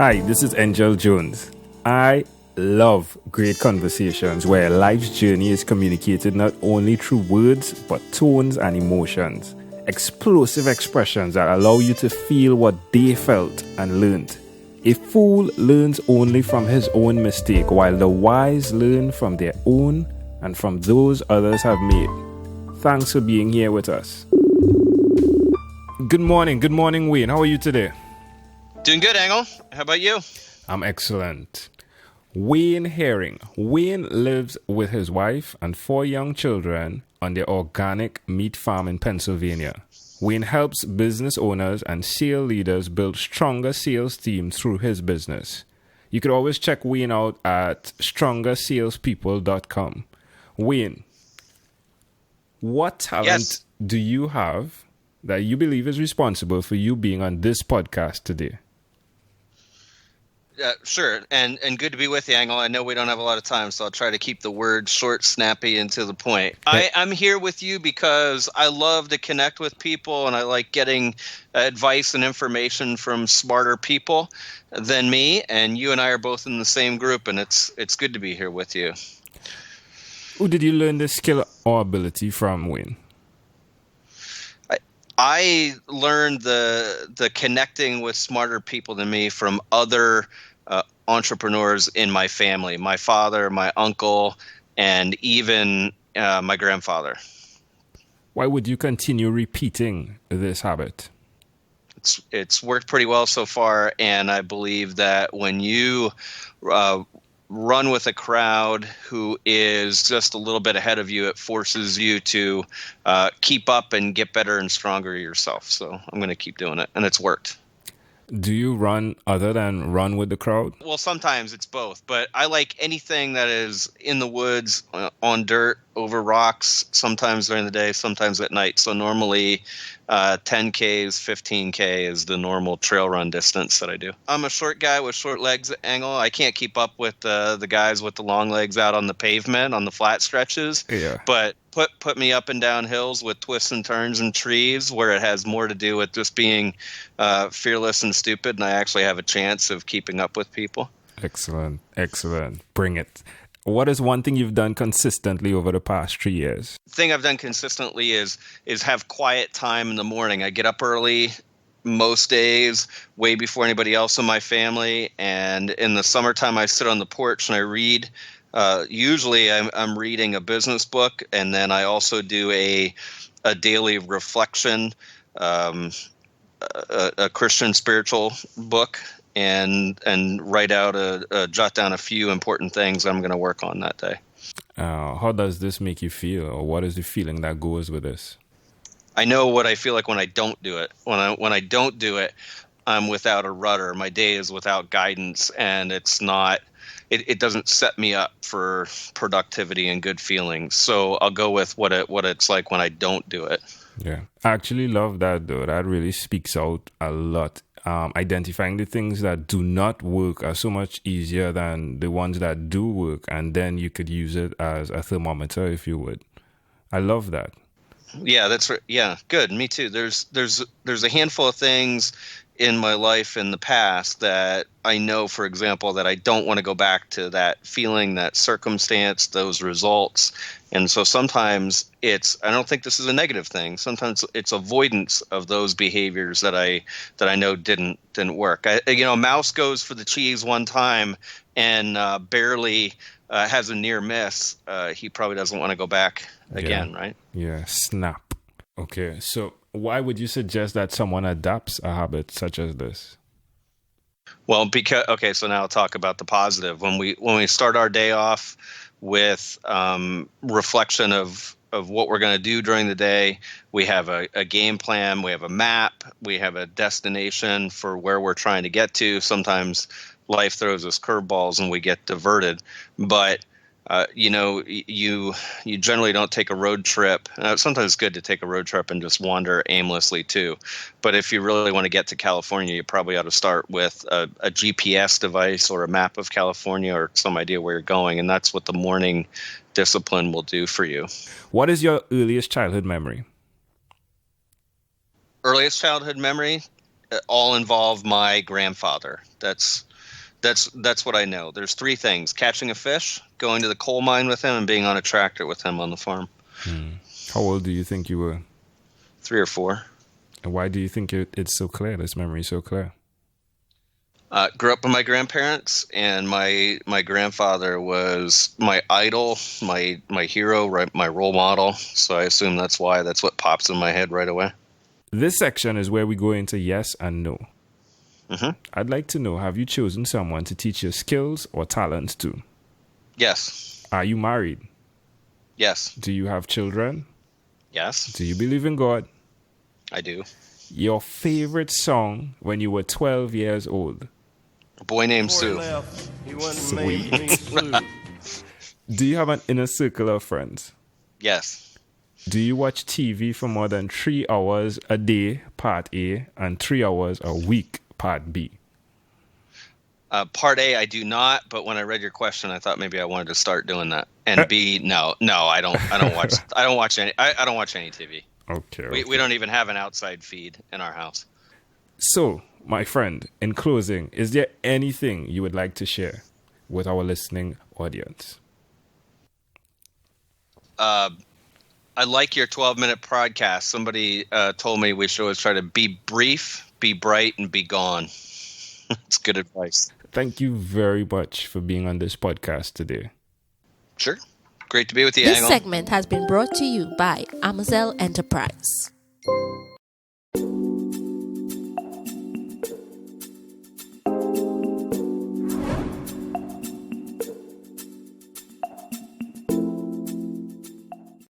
Hi, this is Angel Jones. I love great conversations where life's journey is communicated not only through words, but tones and emotions. Explosive expressions that allow you to feel what they felt and learned. A fool learns only from his own mistake, while the wise learn from their own and from those others have made. Thanks for being here with us. Good morning, Wayne. How are you today? Doing good, Engel. How about you? I'm excellent. Wayne Herring. Wayne lives with his wife and 4 young children on their organic meat farm in Pennsylvania. Wayne helps business owners and sales leaders build stronger sales teams through his business. You can always check Wayne out at strongersalespeople.com. Wayne, what talent do you have that you believe is responsible for you being on this podcast today? Sure, and good to be with you, Engel. I know we don't have a lot of time, so I'll try to keep the words short, snappy, and to the point. I'm here with you because I love to connect with people, and I like getting advice and information from smarter people than me, and you and I are both in the same group, and it's good to be here with you. Who did you learn this skill or ability from, Wayne? I learned the connecting with smarter people than me from other entrepreneurs in my family, my father, my uncle, and even my grandfather. Why would you continue repeating this habit? It's worked pretty well so far, and I believe that when you run with a crowd who is just a little bit ahead of you, it forces you to keep up and get better and stronger yourself. So I'm going to keep doing it, and it's worked. Do you run other than run with the crowd? Well, sometimes it's both, but I like anything that is in the woods, on dirt, over rocks, sometimes during the day, sometimes at night. So normally 10Ks, 15K is the normal trail run distance that I do. I'm a short guy with short legs, Engel. I can't keep up with the guys with the long legs out on the pavement, on the flat stretches. Yeah. But put me up and down hills with twists and turns and trees where it has more to do with just being fearless and stupid, and I actually have a chance of keeping up with people. Excellent. Bring it. What is one thing you've done consistently over the past 3 years? The thing I've done consistently is have quiet time in the morning. I get up early most days, way before anybody else in my family, and in the summertime I sit on the porch and I read. Usually I'm reading a business book, and then I also do a daily reflection, a Christian spiritual book, and write out jot down a few important things I'm going to work on that day. How does this make you feel, or what is the feeling that goes with this? I know what I feel like when I don't do it. When I don't do it, I'm without a rudder. My day is without guidance, and it's not. It doesn't set me up for productivity and good feelings. So I'll go with what it's like when I don't do it. Yeah, I actually love that, though. That really speaks out a lot. Identifying the things that do not work are so much easier than the ones that do work, and then you could use it as a thermometer, if you would. I love that. Yeah, that's right. Yeah, good. Me too. There's a handful of things in my life in the past that I know, for example, that I don't want to go back to that feeling, that circumstance, those results. And so sometimes I don't think this is a negative thing. Sometimes it's avoidance of those behaviors that I know didn't work. A mouse goes for the cheese one time and barely has a near miss. He probably doesn't want to go back again, right? Yeah, snap. Okay, so why would you suggest that someone adopts a habit such as this? Well, so now I'll talk about the positive. When we start our day off with reflection of what we're going to do during the day, we have a game plan, we have a map, we have a destination for where we're trying to get to. Sometimes life throws us curveballs and we get diverted, but you generally don't take a road trip. Sometimes it's good to take a road trip and just wander aimlessly too. But if you really want to get to California, you probably ought to start with a GPS device or a map of California or some idea where you're going. And that's what the morning discipline will do for you. What is your earliest childhood memory? Earliest childhood memory all involve my grandfather. That's That's what I know. There's three things: catching a fish, going to the coal mine with him, and being on a tractor with him on the farm. How old do you think you were? 3 or 4. And why do you think it's so clear? This memory is so clear. Grew up with my grandparents, and my grandfather was my idol, my hero, right, my role model. So I assume that's why. That's what pops in my head right away. This section is where we go into yes and no. Mm-hmm. I'd like to know, have you chosen someone to teach your skills or talents to? Yes. Are you married? Yes. Do you have children? Yes. Do you believe in God? I do. Your favorite song when you were 12 years old? A Boy Named Sue. Sweet. Do you have an inner circle of friends? Yes. Do you watch TV for more than 3 hours a day, part A, and 3 hours a week, part B? Part A, I do not. But when I read your question, I thought maybe I wanted to start doing that. And B, no, I don't watch. I don't watch any. I don't watch any TV. Okay. We don't even have an outside feed in our house. So, my friend, in closing, is there anything you would like to share with our listening audience? I like your 12-minute podcast. Somebody told me we should always try to be brief, be bright, and be gone. It's good advice. Thank you very much for being on this podcast today. Sure. Great to be with you, This Angle. segment has been brought to you by Amazel Enterprise.